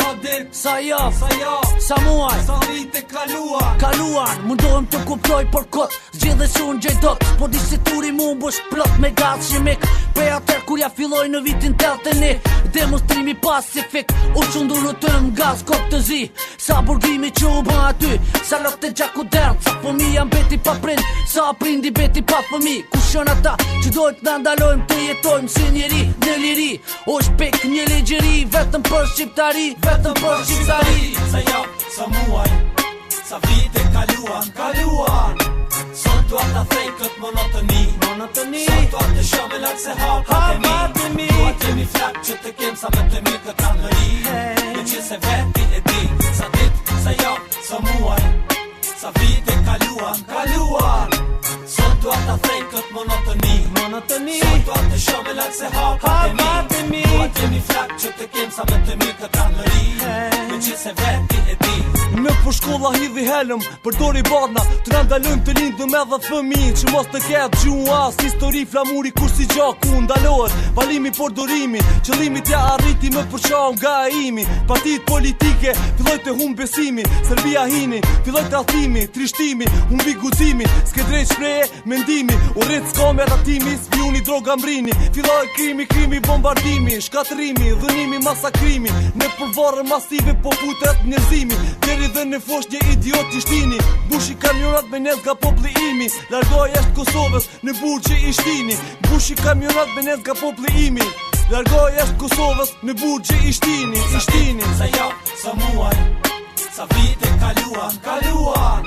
Sa dit, sa javë, sa javë, sa muaj, sa vite kaluan. kaluan, mundohem të kuptoj për kot zgjidhe se unë gjej dot. Po di se turi mu mbush plot me gaz shimik. Prej atër kur ja filloj në vitin 81, demonstrimi pacifik u qundur në të gaz kop të zi. Sa burgimi që u bën aty, sa lok të gjaku dert, sa fëmija mbeti pa prind, sa prindi beti pa fëmi. Kush janë ata që dojt na ndalojmë të jetojmë si njeri në liri? O shpek një legjeri, vetëm për shqiptari, vetëm për shqiptari. Sa javë, sa muaj, sa vite kaluan, kaluan. Son të ata thej këtë monotoni, Monotoni, son të atë shove lakë se hapat e mi. Tu atë jemi flak që të kem sa me të mirë këtë angëri. Në që se veti e di, sa dit, sa javë, sa muaj, sa vite kaluan, kaluan. Son të ata thej këtë monotoni, monotoni, son të atë shove lakë se hapat e mi. Tu atë jemi flak që të kem sa me të mirë këtë angëri. Në që se veti e di. Në për shkolla hidhi helëm, përdori barna, të na ndalojmë të lindëm edhe fëmi, që mos të ketë gjuhë as histori flamuri kur si gjaku ndalohet, valimi përdorimi, qëllimi t'ja arriti më përqau nga e imi, partit politike, filloj të hum besimi, Serbia hini, filloj të athimi, trishtimi, humbi guximi, s'ke drejt shpreje, mendimi, u rrit s'ka me ratimi, spiuni droga mrini, filloj krimi, bombardimi, shkatrimi, dhënimi, masakrimi, në përvarën masive po futet njerëzimi, dhe në fosh një idiot i shtini, bushi kamionat me nes nga popli imi, largoj jashtë Kosovës në burë që i shtini, bushi kamionat me nes nga popli imi, largoj jashtë Kosovës në burë që i shtini. Sa javë, sa muaj, sa vite kaluan, kaluan.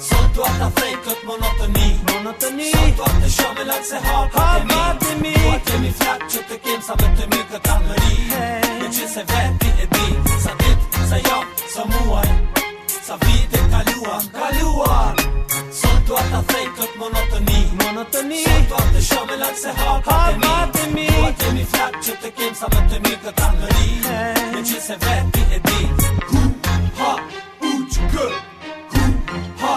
Son të ata thej këtë monotoni, monotoni, son të atë shove lakë se hapat e mi. Tu atë jemi flak që të kem sa me të mirë këtë angëri. Në që se veti e di, sa dit, sa javë, sa muaj, sa vite kaluan, kaluan. Son të ata thej këtë monotoni, monotoni, son të atë shove lakë se hapat e mi. Tu atë jemi flak që të kem sa me të mirë këtë angëri. Në që se veti e di. Hu, ha, u që kë, hu, ha,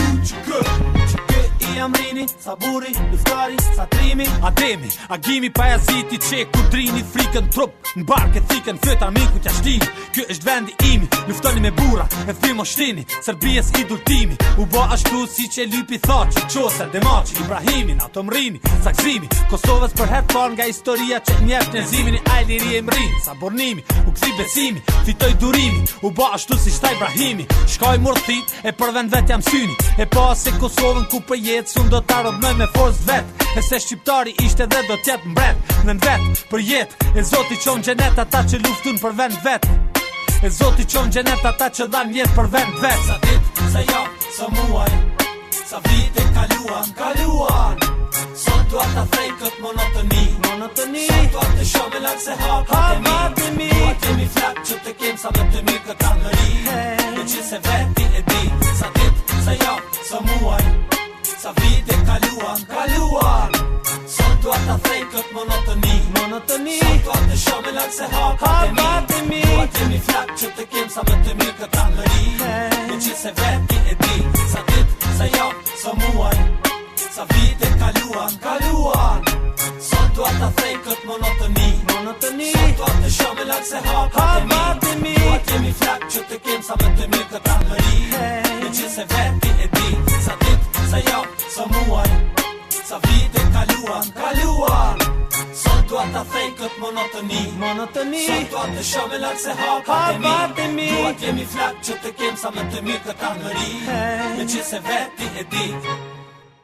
u që kë. Që kë i amrini, sa buri, luftari, sa trimi, Ademi, agimi pa jaziti që ku drini frikën trup në barke thikën fyta miku t'ja shtini. Ky është vendi imi, luftoni me bura e thimo shtini, Serbijes idultimi u bo ashtu si që lypi thaci, Qoser, Demaci, Ibrahimin, ato mrini, Saksimi, Kosovës për herë par nga historia që njerë njerëzimin i liri e mrini, sa bornimi, u këthi besimi, fitoj durimi, u bo ashtu si shta Ibrahimi, shkoj murthit e për vend vet jam syni, e pa se Kosovën ku për jetë sun do ta robnoj me forës vet, e se shqiptari ishte dhe do tjetë mbret, në vet, për jetë, e Zoti qon gjenet ata që luftun për vend vet, e Zoti qon gjenet ata që dhan jetë për vend vet. sa dit, sa javë, sa muaj, sa vite kaluan, kaluan. Son të ata thej këtë monotoni, monotoni, son të atë shove lakë se hapat e mi. Tu atë jemi flak që të kem sa me të mirë këtë angëri. Në që se veti e di, sa dit, sa javë, sa muaj, sa vite kaluan, kaluan. Son të ata thej këtë monotoni, monotoni, son të atë shove lakë se hapat e mi. Tu atë jemi flak që të kem sa me të mirë këtë angëri. Në që se veti e di, sa dit, sa javë, sa muaj, sa vite kaluan, kaluan. Son të ata thej këtë monotoni, monotoni, son të atë shove lakë se hapat e mi. Tu atë jemi flak që të kem sa me të mirë këtë angëri. Në që se veti e di, sa dit, sa javë, sa muaj, sa vite kaluan, kaluan. Son të ata thej këtë monotoni, monotoni, son të atë shove lakë se hapat e mi. Tu atë jemi flak që të kem sa me të mirë këtë angëri. Në që se veti e di.